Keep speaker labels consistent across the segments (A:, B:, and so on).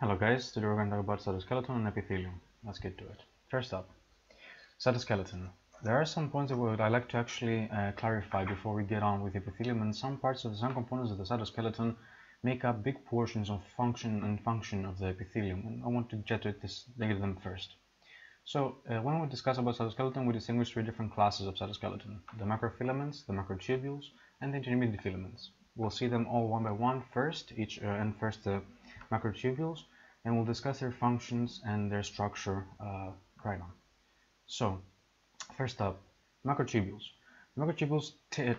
A: Hello guys, today we're going to talk about cytoskeleton and epithelium. Let's get to it. First up, cytoskeleton. There are some points that I'd like to actually clarify before we get on with the epithelium, and some components of the cytoskeleton make up big portions of function of the epithelium, and I want to get to them first. So when we discuss about cytoskeleton, we distinguish three different classes of cytoskeleton: the microfilaments, the microtubules, and the intermediate filaments. We'll see them all one by one first, first the microtubules, and we'll discuss their functions and their structure right on. So, first up, microtubules. Microtubules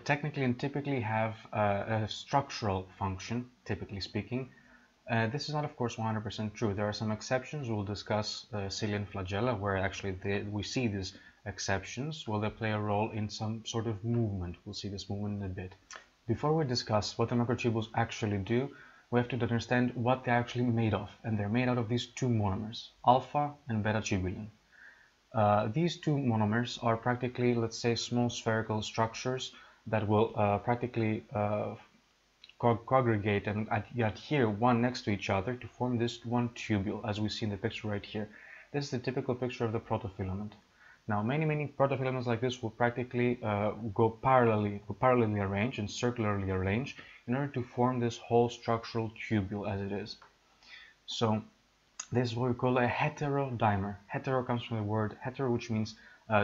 A: technically and typically have a structural function, typically speaking. This is not, of course, 100% true. There are some exceptions. We'll discuss cilia and flagella, where actually we see these exceptions. Will they play a role in some sort of movement? We'll see this movement in a bit. Before we discuss what the microtubules actually do, we have to understand what they're actually made of, and they're made out of these two monomers, alpha and beta tubulin. These two monomers are practically, let's say, small spherical structures that will practically congregate and adhere one next to each other to form this one tubule, as we see in the picture right here. This is the typical picture of the protofilament. Now, many protofilaments like this will practically go parallelly arranged and circularly arranged in order to form this whole structural tubule as it is. So this is what we call a heterodimer. Hetero comes from the word hetero, which means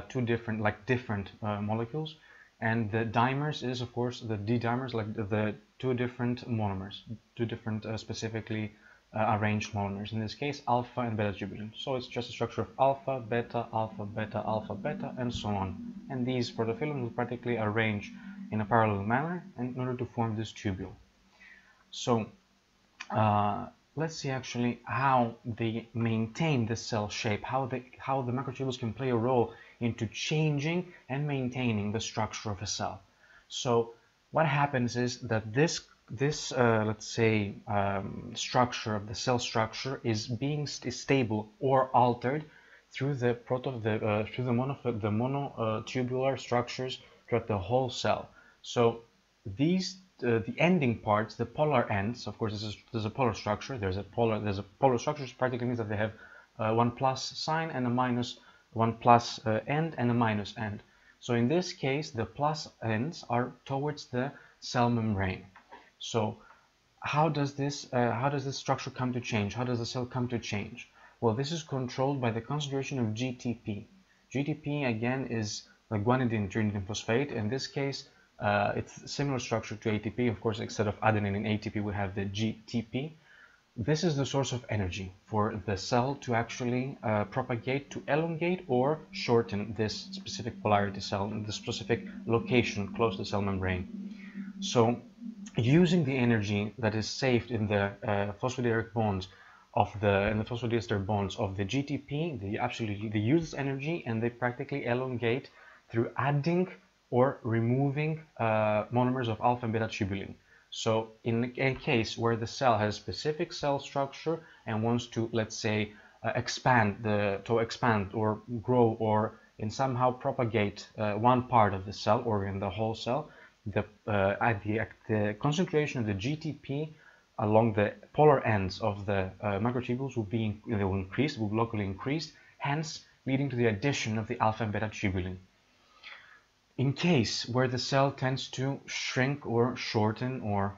A: two different, different molecules, and the dimers is, of course, the D-dimers, like the two different monomers, two different specifically arranged monomers, in this case alpha and beta tubulin. So it's just a structure of alpha, beta, alpha, beta, alpha, beta, and so on. And these protofilaments will practically arrange in a parallel manner in order to form this tubule. So let's see actually how they maintain the cell shape, how the microtubules can play a role into changing and maintaining the structure of a cell. So what happens is that this let's say structure of the cell structure is stable or altered through the monotubular structures throughout the whole cell. So these the ending parts, the polar ends, of course, there's a polar structure. There's a polar structure, which practically means that they have one plus sign and a minus, one plus end and a minus end. So in this case, the plus ends are towards the cell membrane. So how does this structure come to change? How does the cell come to change? Well, this is controlled by the concentration of GTP. GTP again is the guanidine trimidine phosphate. In this case, it's a similar structure to ATP. Of course, instead of adenine and ATP, we have the GTP. This is the source of energy for the cell to actually propagate, to elongate or shorten this specific polarity cell in the specific location close to the cell membrane. So using the energy that is saved in the phosphodiester bonds of the GTP, they use this energy and they practically elongate through adding or removing monomers of alpha and beta tubulin. So in a case where the cell has a specific cell structure and wants to, let's say, expand or grow or in somehow propagate one part of the cell or in the whole cell, the concentration of the GTP along the polar ends of the microtubules will locally increase, hence leading to the addition of the alpha and beta tubulin. In case where the cell tends to shrink or shorten or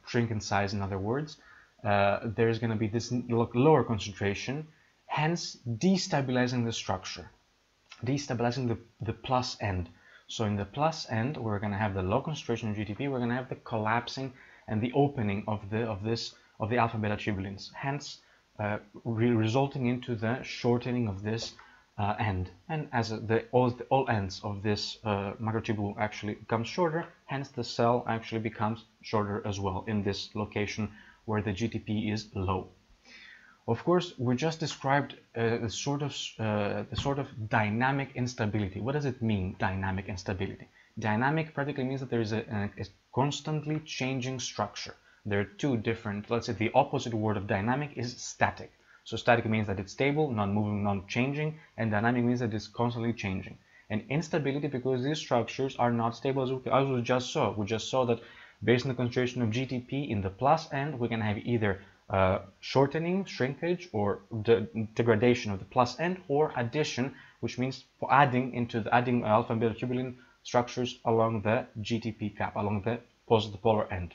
A: shrink in size, in other words, there's going to be this lower concentration, hence destabilizing the structure, destabilizing the plus end. So in the plus end, we're going to have the low concentration of GTP, we're going to have the collapsing and the opening of the alpha beta tubulins, hence resulting into the shortening of this end. And as all ends of this microtubule actually becomes shorter, hence the cell actually becomes shorter as well in this location where the GTP is low. Of course, we just described the sort of dynamic instability. What does it mean, dynamic instability? Dynamic practically means that there is a constantly changing structure. There are two different, let's say the opposite word of dynamic is static. So static means that it's stable, non-moving, non-changing, and dynamic means that it's constantly changing. And instability, because these structures are not stable, as we just saw. We just saw that based on the concentration of GTP in the plus end, we can have either shortening, shrinkage, or degradation of the plus end, or addition, which means adding alpha and beta tubulin structures along the GTP cap, along the positive polar end.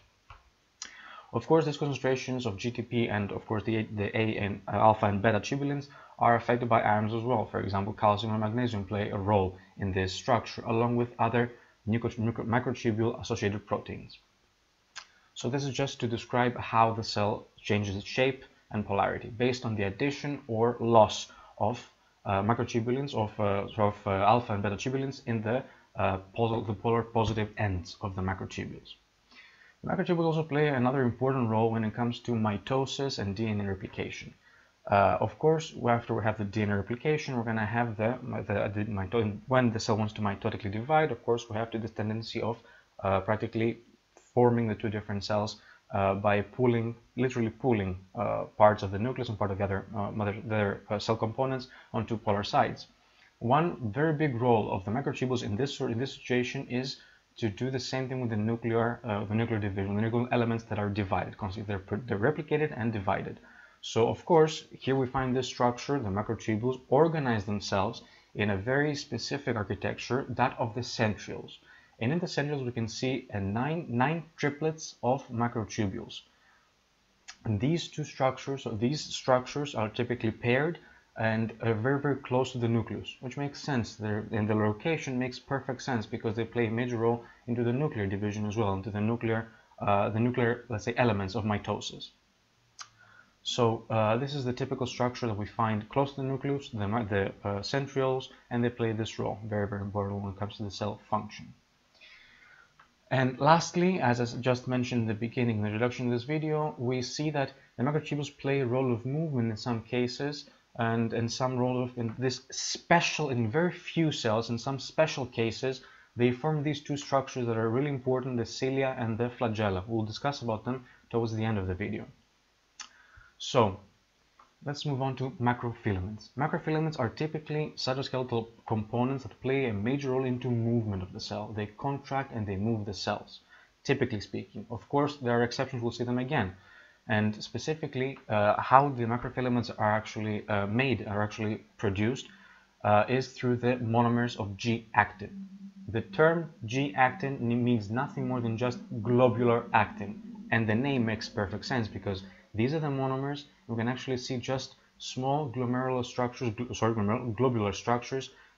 A: Of course, these concentrations of GTP and of course the A and alpha and beta tubulins are affected by ions as well. For example, calcium and magnesium play a role in this structure, along with other microtubule associated proteins. So this is just to describe how the cell changes its shape and polarity based on the addition or loss of microtubulins of alpha and beta tubulins in the polar positive ends of the microtubules. Microtubules also play another important role when it comes to mitosis and DNA replication. Of course, after we have the DNA replication, we're going to have when the cell wants to mitotically divide. Of course, we have this tendency of practically forming the two different cells by literally pulling parts of the nucleus and part of the other cell components onto polar sides. One very big role of the microtubules in this situation is to do the same thing with the nuclear division, the nuclear elements that are divided. Constantly, they're replicated and divided. So, of course, here we find this structure. The microtubules organize themselves in a very specific architecture, that of the centrioles. And in the centrioles, we can see nine triplets of microtubules. And these structures are typically paired and very, very close to the nucleus, which makes sense. And the location makes perfect sense because they play a major role into the nuclear division as well, into the nuclear, let's say, elements of mitosis. So this is the typical structure that we find close to the nucleus, the centrioles, and they play this role, very, very important when it comes to the cell function. And lastly, as I just mentioned in the beginning, in the introduction of this video, we see that the microtubules play a role of movement in some cases, and some role of in very few cells, in some special cases, they form these two structures that are really important, the cilia and the flagella. We'll discuss about them towards the end of the video. So let's move on to macrofilaments. Macrofilaments are typically cytoskeletal components that play a major role into movement of the cell. They contract and they move the cells, typically speaking. Of course, there are exceptions, we'll see them again. And specifically, how the macrofilaments are actually produced is through the monomers of G-actin. The term G-actin means nothing more than just globular actin. And the name makes perfect sense because these are the monomers. We can actually see just small globular structures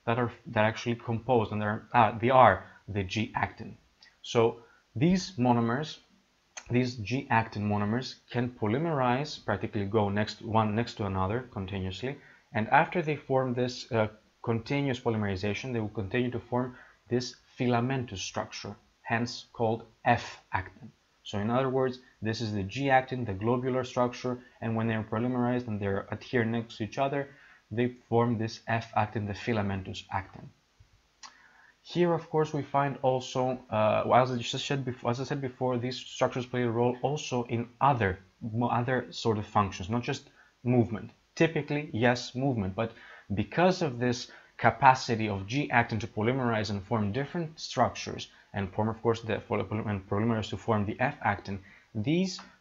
A: that actually compose, and they are the G-actin. So these monomers, these G-actin monomers, can polymerize, practically go one next to another continuously, and after they form this continuous polymerization, they will continue to form this filamentous structure, hence called F-actin. So in other words, this is the G-actin, the globular structure, and when they're polymerized and they're adhere next to each other, they form this F-actin, the filamentous actin. Here, of course, we find also, as I said before, these structures play a role also in other sort of functions, not just movement. Typically, yes, movement, but because of this capacity of G-actin to polymerize and form different structures, and form, of course, polymerize to form the F-actin,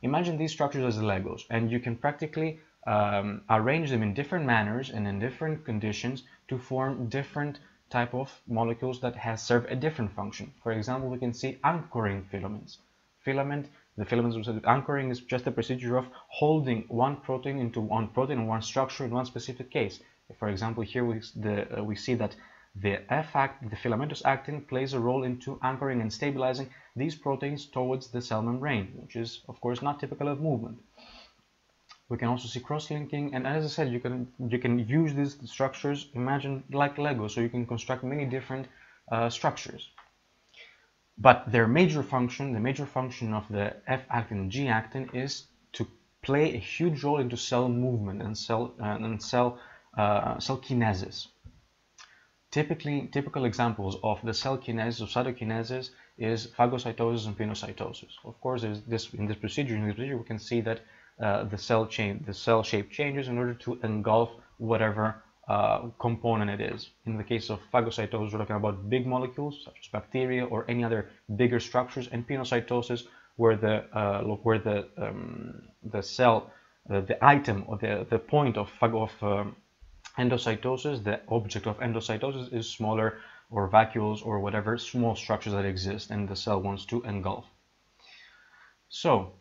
A: imagine these structures as Legos, and you can practically arrange them in different manners and in different conditions to form different type of molecules that serve a different function. For example, we can see anchoring filaments. The filaments anchoring is just a procedure of holding one protein into one protein or one structure in one specific case. For example, here we see that the F-actin, the filamentous actin, plays a role into anchoring and stabilizing these proteins towards the cell membrane, which is, of course, not typical of movement. We can also see cross-linking, and as I said, you can use these structures, imagine like Lego, so you can construct many different structures. But their major function, the major function of the F-actin and G-actin, is to play a huge role into cell movement and cell kinesis. Typical examples of the cell kinesis, of cytokinesis, is phagocytosis and pinocytosis. Of course, in this procedure, we can see that the cell shape changes in order to engulf whatever component it is. In the case of phagocytosis, we're talking about big molecules such as bacteria or any other bigger structures, and pinocytosis, where the cell the item or the point of endocytosis, the object of endocytosis is smaller, or vacuoles or whatever small structures that exist and the cell wants to engulf. So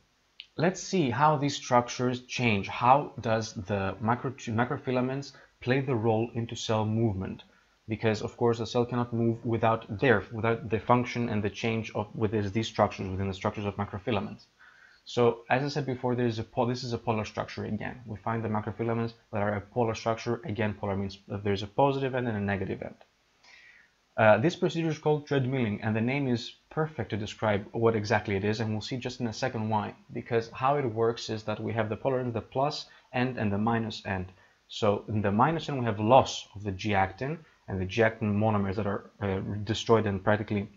A: let's see how these structures change. How does the microfilaments play the role into cell movement? Because of course the cell cannot move without the function and the change of within these structures, within the structures of microfilaments. So as I said before, this is a polar structure again. We find the microfilaments that are a polar structure. Again, polar means that there's a positive end and a negative end. This procedure is called treadmilling, and the name is perfect to describe what exactly it is, and we'll see just in a second why. Because how it works is that we have the polar end, the plus end, and the minus end. So in the minus end we have loss of the G-actin, and the G-actin monomers that are destroyed and practically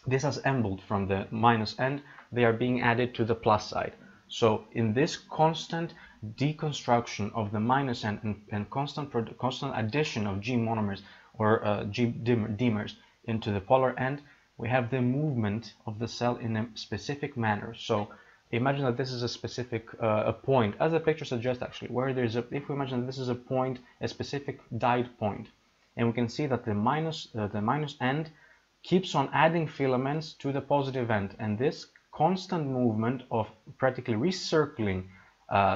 A: disassembled from the minus end, they are being added to the plus side. So in this constant deconstruction of the minus end and constant addition of G monomers or G dimers into the polar end, we have the movement of the cell in a specific manner. So imagine that this is a specific a point, as the picture suggests actually, where there's a, if we imagine that this is a point, a specific dyed point, and we can see that the minus end keeps on adding filaments to the positive end, and this constant movement of practically recircling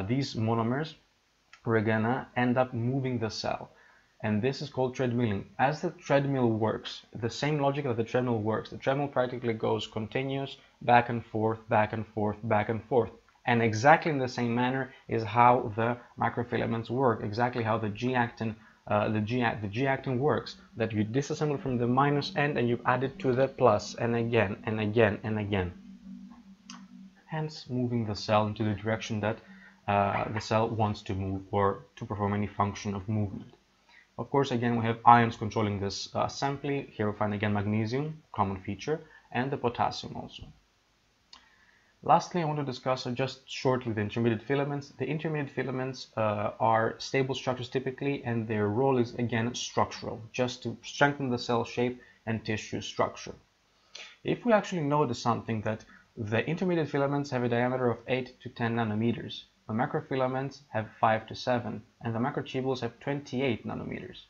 A: these monomers, we're gonna end up moving the cell, and this is called treadmilling. As the treadmill works, the same logic that the treadmill works, the treadmill practically goes continuous, back and forth, back and forth, back and forth, and exactly in the same manner is how the microfilaments work, exactly how the G-actin works, that you disassemble from the minus end and you add it to the plus, and again and again and again, hence moving the cell into the direction that the cell wants to move or to perform any function of movement. Of course, again, we have ions controlling this assembly. Here we find again magnesium, common feature, and the potassium also. Lastly, I want to discuss just shortly the intermediate filaments. The intermediate filaments are stable structures typically, and their role is again structural, just to strengthen the cell shape and tissue structure. If we actually notice something, that the intermediate filaments have a diameter of 8 to 10 nanometers, the microfilaments have 5 to 7, and the microtubules have 28 nanometers.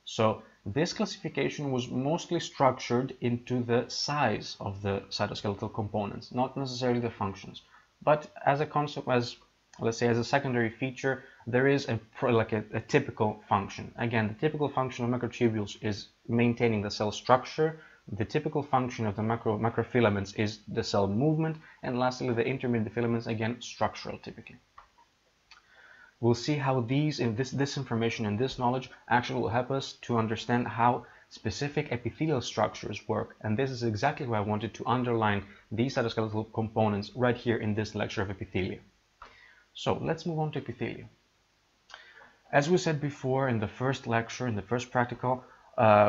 A: So this classification was mostly structured into the size of the cytoskeletal components, not necessarily the functions. But as a concept, as let's say as a secondary feature, there is a typical function. Again, the typical function of microtubules is maintaining the cell structure. The typical function of the microfilaments is the cell movement, and lastly the intermediate filaments, again structural typically. We'll see how this information and this knowledge actually will help us to understand how specific epithelial structures work, and this is exactly why I wanted to underline these cytoskeletal components right here in this lecture of epithelia. So let's move on to epithelia. As we said before in the first lecture, in the first practical,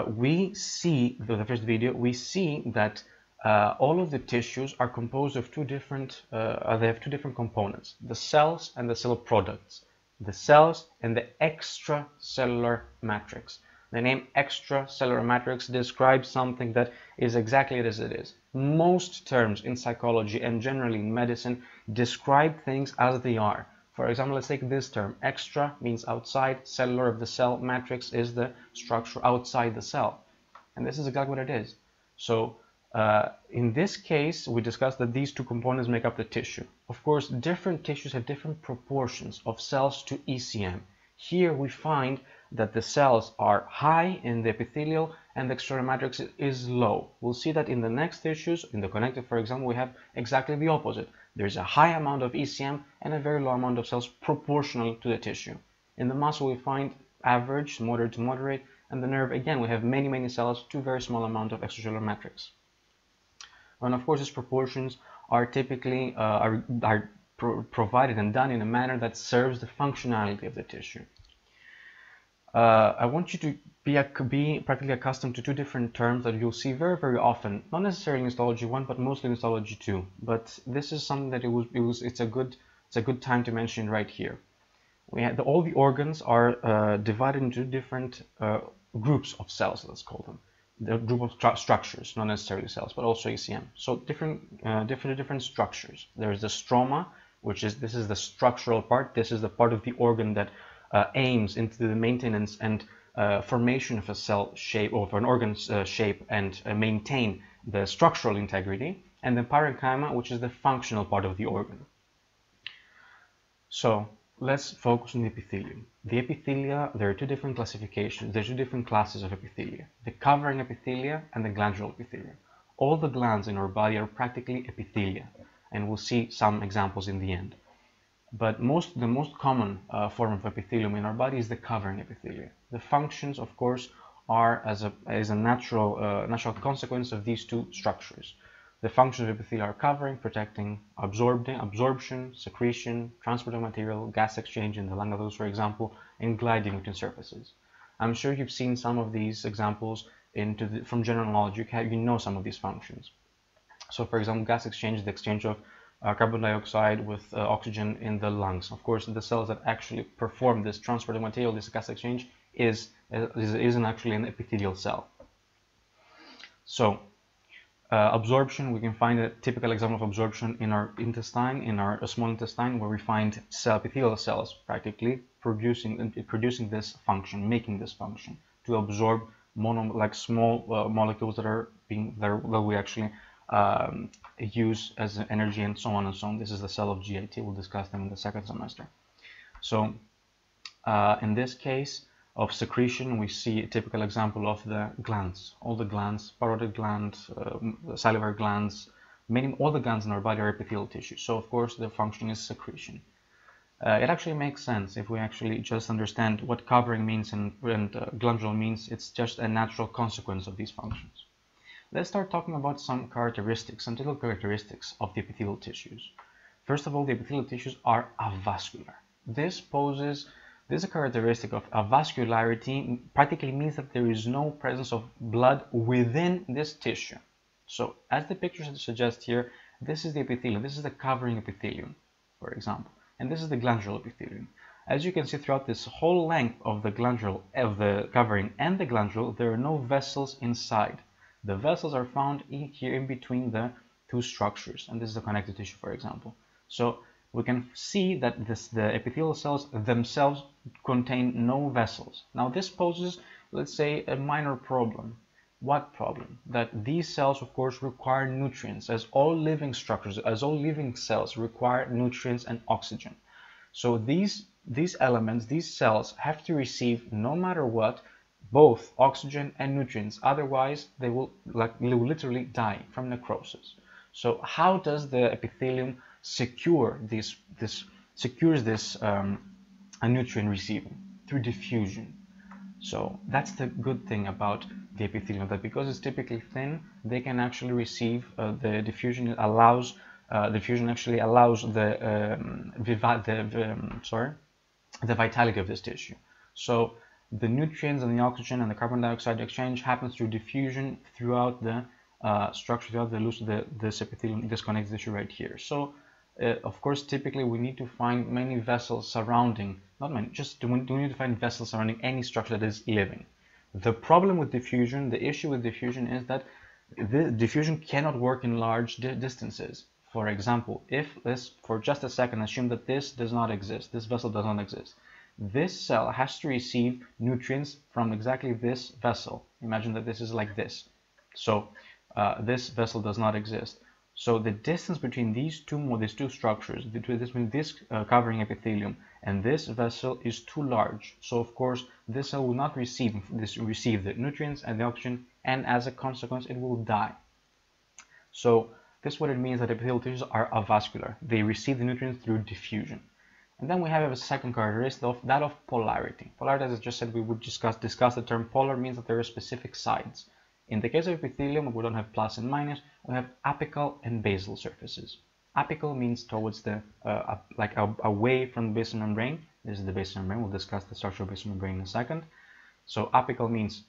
A: we see, the first video, we see that all of the tissues are composed of they have two different components, the cells and the cell products. The cells and the extracellular matrix. The name extracellular matrix describes something that is exactly as it is. Most terms in psychology and generally in medicine describe things as they are. For example, let's take this term. Extra means outside, cellular of the cell, matrix is the structure outside the cell. And this is exactly what it is. So in this case, we discussed that these two components make up the tissue. Of course, different tissues have different proportions of cells to ECM. Here we find that the cells are high in the epithelial and the extracellular matrix is low. We'll see that in the next tissues, in the connective, for example, we have exactly the opposite. There's a high amount of ECM and a very low amount of cells proportional to the tissue. In the muscle, we find average, moderate to moderate, and the nerve, again, we have many cells to very small amount of extracellular matrix. And of course, these proportions are typically provided and done in a manner that serves the functionality of the tissue. I want you to be practically accustomed to two different terms that you'll see very often, not necessarily in histology 1, but mostly in histology 2. But this is something that it's a good time to mention right here. All the organs are divided into different groups of cells, let's call them. The group of structures, not necessarily cells, but also ECM. So different structures. There's the stroma, this is the structural part. This is the part of the organ that aims into the maintenance and formation of a cell shape or of an organ shape and maintain the structural integrity. And the parenchyma, which is the functional part of the organ. So let's focus on the epithelium. The epithelia, there are two different classifications. There are two different classes of epithelia: the covering epithelia and the glandular epithelia. All the glands in our body are practically epithelia, and we'll see some examples in the end. But the most common form of epithelium in our body is the covering epithelia. The functions, of course, are as a natural consequence of these two structures. The functions of epithelium are covering, protecting, absorption, secretion, transport of material, gas exchange in the lung, for example, and gliding between surfaces. I'm sure you've seen some of these examples from general knowledge. You know some of these functions. So, for example, gas exchange, the exchange of carbon dioxide with oxygen in the lungs. Of course, the cells that actually perform this transport of material, this gas exchange, isn't actually an epithelial cell. So, absorption, we can find a typical example of absorption in our intestine, in our small intestine, where we find epithelial cells practically producing this function, making this function to absorb small molecules that we actually use as energy, and so on and so on. This is the cell of GIT. We'll discuss them in the second semester. So in this case of secretion, we see a typical example of the glands. All the glands, parotid gland, salivary glands, all the glands in our body are epithelial tissue. So of course the function is secretion. It actually makes sense if we actually just understand what covering means and glandular means. It's just a natural consequence of these functions. Let's start talking about some characteristics, some typical characteristics of the epithelial tissues. First of all, the epithelial tissues are avascular. This is a characteristic of avascularity. Practically means that there is no presence of blood within this tissue. So, as the picture suggests here, this is the epithelium. This is the covering epithelium, for example, and this is the glandular epithelium. As you can see throughout this whole length of the covering and the glandular, there are no vessels inside. The vessels are found here in between the two structures, and this is the connective tissue, for example. So we can see that the epithelial cells themselves contain no vessels. Now this poses, let's say, a minor problem. What problem? That these cells, of course, require nutrients, as all living structures, as all living cells require nutrients and oxygen. So these elements, these cells, have to receive, no matter what, both oxygen and nutrients. Otherwise, they will literally die from necrosis. So how does the epithelium secures this nutrient receiving? Through diffusion. So that's the good thing about the epithelium, that because it's typically thin, they can actually receive the diffusion allows the vitality of this tissue. So the nutrients and the oxygen and the carbon dioxide exchange happens through diffusion throughout the structure, throughout this epithelium, this connective tissue right here. So of course, typically we need to find many vessels surrounding, not many, just we need to find vessels surrounding any structure that is living. The problem with diffusion, the issue with diffusion, is that the diffusion cannot work in large distances. For example, if this, for just a second, assume that this does not exist, this vessel does not exist. This cell has to receive nutrients from exactly this vessel. Imagine that this is like this. So this vessel does not exist. So the distance between these two structures, between this covering epithelium and this vessel, is too large. So of course this cell will not receive the nutrients and the oxygen, and as a consequence it will die. So this is what it means that epithelial tissues are avascular. They receive the nutrients through diffusion. And then we have a second characteristic, that of polarity. Polarity, as I just said, we would discuss the term polar, means that there are specific sides. In the case of epithelium, we don't have plus and minus, we have apical and basal surfaces. Apical means towards the, away from the basal membrane. This is the basal membrane. We'll discuss the structure of the basal membrane in a second. So apical means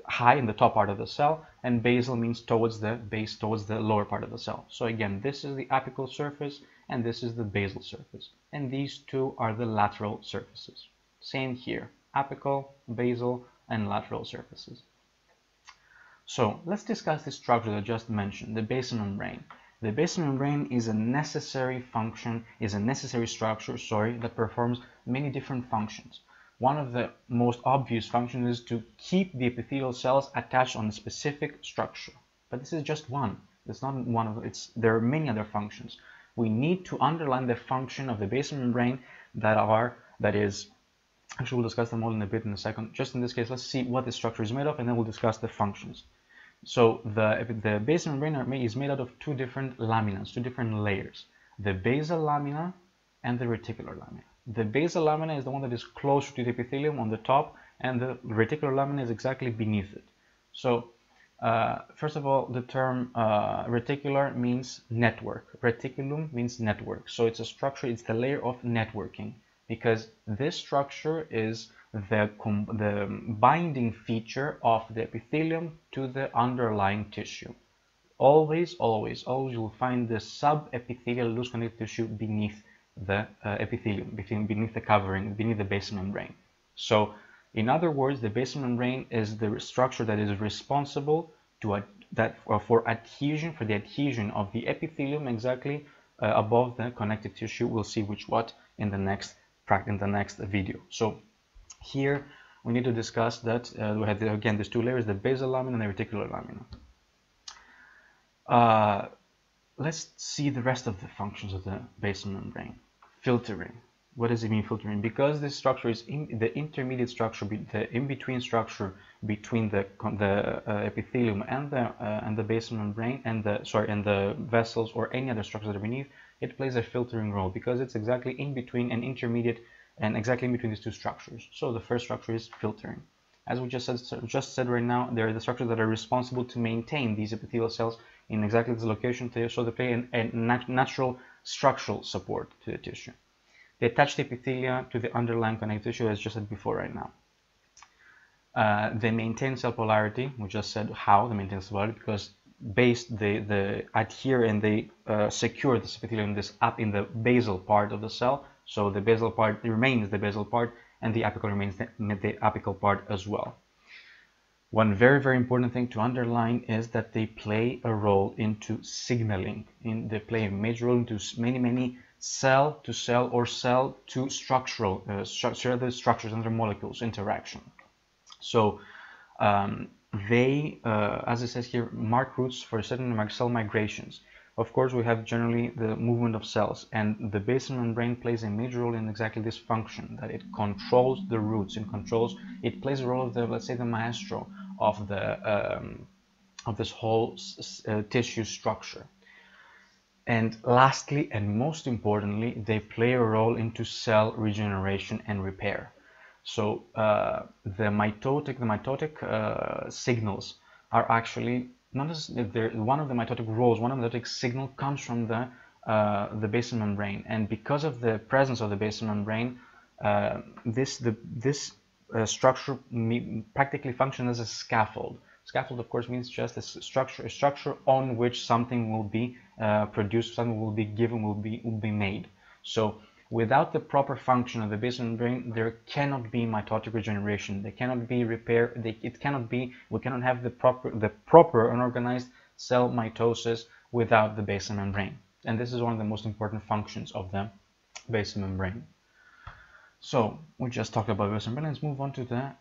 A: high in the top part of the cell, and basal means towards the base, towards the lower part of the cell. So again, this is the apical surface, and this is the basal surface. And these two are the lateral surfaces. Same here, apical, basal, and lateral surfaces. So let's discuss the structure that I just mentioned, the basal membrane. The basal membrane is a necessary structure, that performs many different functions. One of the most obvious functions is to keep the epithelial cells attached on a specific structure. But this is just one. It's not one of it's. There are many other functions. We need to underline the function of the basal membrane that is. Actually, we'll discuss them all in a bit in a second. Just in this case, let's see what the structure is made of, and then we'll discuss the functions. So the basal membrane is made out of two different laminas, two different layers: the basal lamina and the reticular lamina. The basal lamina is the one that is closer to the epithelium on the top, and the reticular lamina is exactly beneath it. So first of all, the term reticular means network. Reticulum means network. So it's a structure, it's the layer of networking, because this structure is the binding feature of the epithelium to the underlying tissue. Always you will find the subepithelial loose connective tissue beneath the epithelium, beneath the covering, beneath the basal membrane. So in other words, the basal membrane is the structure that is responsible for the adhesion of the epithelium exactly above the connective tissue. We'll see what in the next video. So here we need to discuss that we have again these two layers, the basal lamina and the reticular lamina. Let's see the rest of the functions of the basal membrane. Filtering. What does it mean, filtering? Because this structure is the intermediate structure, the in-between structure between the epithelium and the basal membrane and the vessels or any other structures that are beneath. It plays a filtering role because it's exactly in between and intermediate and exactly in between these two structures. So the first structure is filtering. As we just said right now, they are the structures that are responsible to maintain these epithelial cells in exactly this location, so they play a natural structural support to the tissue. They attach the epithelia to the underlying connective tissue, as just said before right now. They maintain cell polarity. We just said how they maintain cell polarity, because they adhere and they secure this epithelium in the basal part of the cell. So the basal part remains the basal part, and the apical remains the apical part as well. One very, very important thing to underline is that they play a role into signaling. They play a major role into many cell to cell or cell to structural structures and their molecules interaction. So they, as it says here, mark routes for certain cell migrations. Of course, we have generally the movement of cells, and the basal membrane plays a major role in exactly this function, that it controls the routes. It plays a role of let's say, the maestro of this whole tissue structure. And lastly, and most importantly, they play a role into cell regeneration and repair. So the mitotic signals are actually one of the mitotic roles, one of the mitotic signal comes from the basal membrane, and because of the presence of the basal membrane, this structure practically functions as a scaffold. Scaffold, of course, means just a structure on which something will be produced, something will be given, will be made. So without the proper function of the basal membrane, there cannot be mitotic regeneration. There cannot be repair. We cannot have the proper unorganized cell mitosis without the basal membrane. And this is one of the most important functions of the basal membrane. So we just talked about basal membrane. Let's move on to the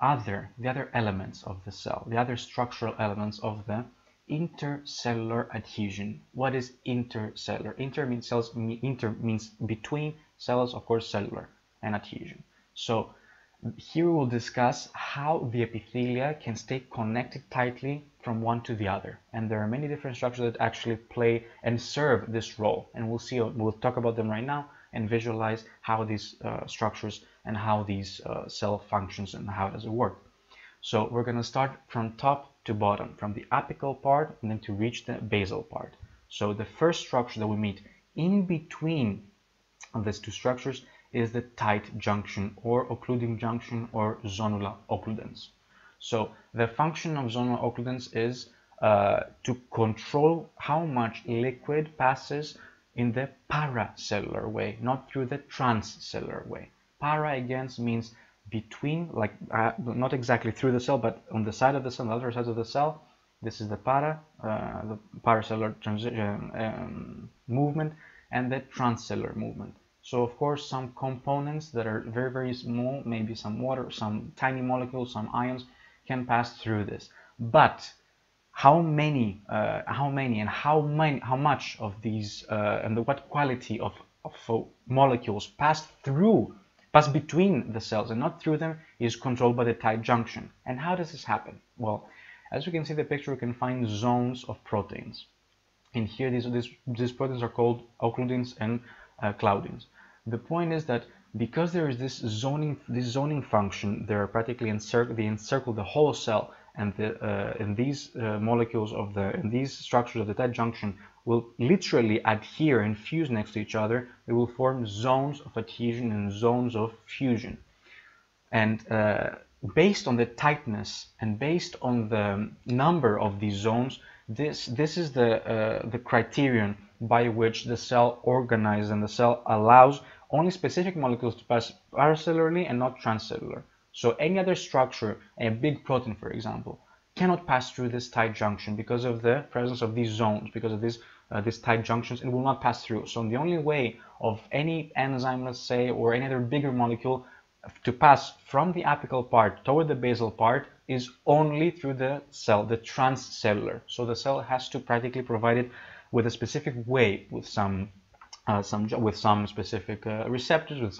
A: other elements of the cell, the other structural elements of the intercellular adhesion. What is intercellular? Inter means between, cells, of course, cellular, and adhesion. So here we will discuss how the epithelia can stay connected tightly from one to the other, and there are many different structures that actually play and serve this role, and we'll talk about them right now and visualize how these structures and how these cell functions and how does it work. So we're going to start from top to bottom, from the apical part and then to reach the basal part. So the first structure that we meet in between of these two structures is the tight junction or occluding junction or zonula occludens. So the function of zonula occludens is to control how much liquid passes in the paracellular way, not through the transcellular way. Para again means between, like not exactly through the cell, but on the side of the cell, on the other side of the cell, This is the paracellular movement and the transcellular movement. So of course some components that are very, very small, maybe some water, some tiny molecules, some ions, can pass through this. But how many and how much of these and what quality of molecules pass between the cells and not through them is controlled by the tight junction. And how does this happen? Well, as you can see in the picture, you can find zones of proteins. And here these proteins are called occludins and claudins. The point is that because there is this zoning function, they are practically they encircle the whole cell, and these molecules in these structures of the tight junction will literally adhere and fuse next to each other. They will form zones of adhesion and zones of fusion. And based on the tightness and based on the number of these zones, this is the criterion by which the cell organizes, and the cell allows only specific molecules to pass paracellularly and not transcellular. So any other structure, a big protein for example, cannot pass through this tight junction because of the presence of these zones, because of these tight junctions. It will not pass through. So the only way of any enzyme, let's say, or any other bigger molecule to pass from the apical part toward the basal part is only through the cell, the transcellular. So the cell has to practically provide it with a specific way, with some specific receptors,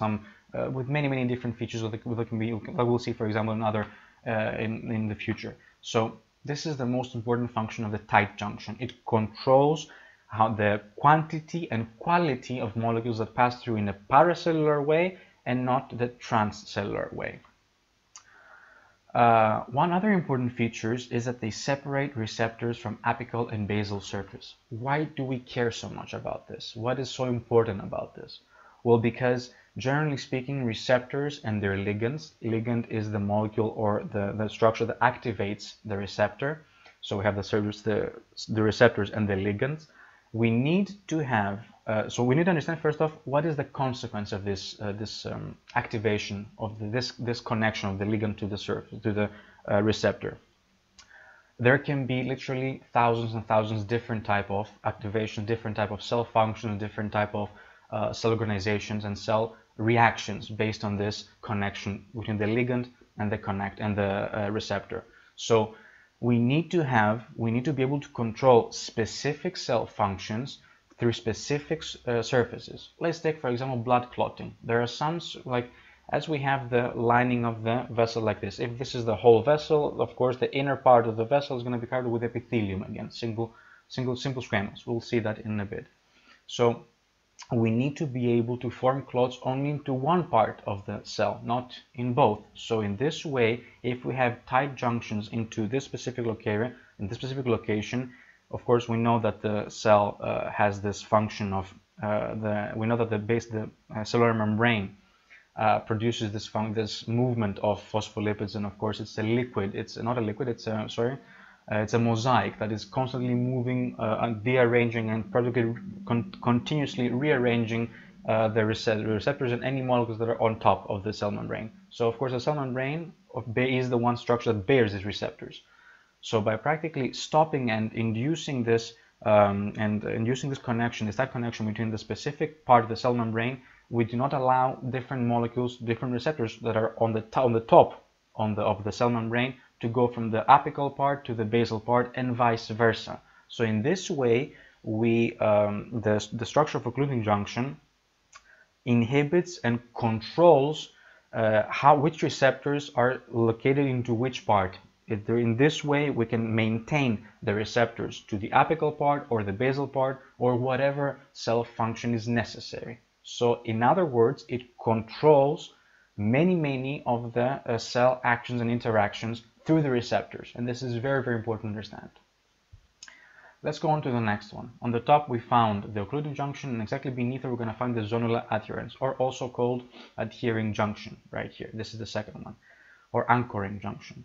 A: with many different features that we'll see, for example, in the future. So this is the most important function of the tight junction. It controls how the quantity and quality of molecules that pass through in a paracellular way and not the transcellular way. One other important feature is that they separate receptors from apical and basal surface. Why do we care so much about this? What is so important about this? Well, because generally speaking, receptors and their ligands, ligand is the molecule or the structure that activates the receptor. So we have the receptors and the ligands. We need to have we need to understand first off what is the consequence of this activation of this connection of the ligand to the receptor. There can be literally thousands and thousands different type of activations, different type of cell functions, different type of cell organizations and cell reactions based on this connection between the ligand and the receptor. So we need to be able to control specific cell functions through specific surfaces. Let's take, for example, blood clotting. There are some, like as we have the lining of the vessel like this. If this is the whole vessel, of course, the inner part of the vessel is going to be covered with epithelium again, simple squamous. We'll see that in a bit. So we need to be able to form clots only into one part of the cell, not in both. So in this way, if we have tight junctions into this specific location, of course, we know that the cell has this function of we know that the cellular membrane produces this movement of phospholipids, and of course, it's a liquid. It's not a liquid. It's a mosaic that is constantly moving, dearranging, and practically continuously rearranging the receptors and any molecules that are on top of the cell membrane. So, of course, the cell membrane is the one structure that bears these receptors. So by practically stopping and inducing this connection, this tight connection between the specific part of the cell membrane, we do not allow different molecules, different receptors that are on the top of the cell membrane to go from the apical part to the basal part and vice versa. So in this way, the structure of occluding junction inhibits and controls which receptors are located into which part. In this way, we can maintain the receptors to the apical part or the basal part or whatever cell function is necessary. So in other words, it controls many of the cell actions and interactions through the receptors. And this is very, very important to understand. Let's go on to the next one. On the top, we found the occluding junction, and exactly beneath it, we're going to find the zonula adherens, or also called adhering junction right here. This is the second one, or anchoring junction.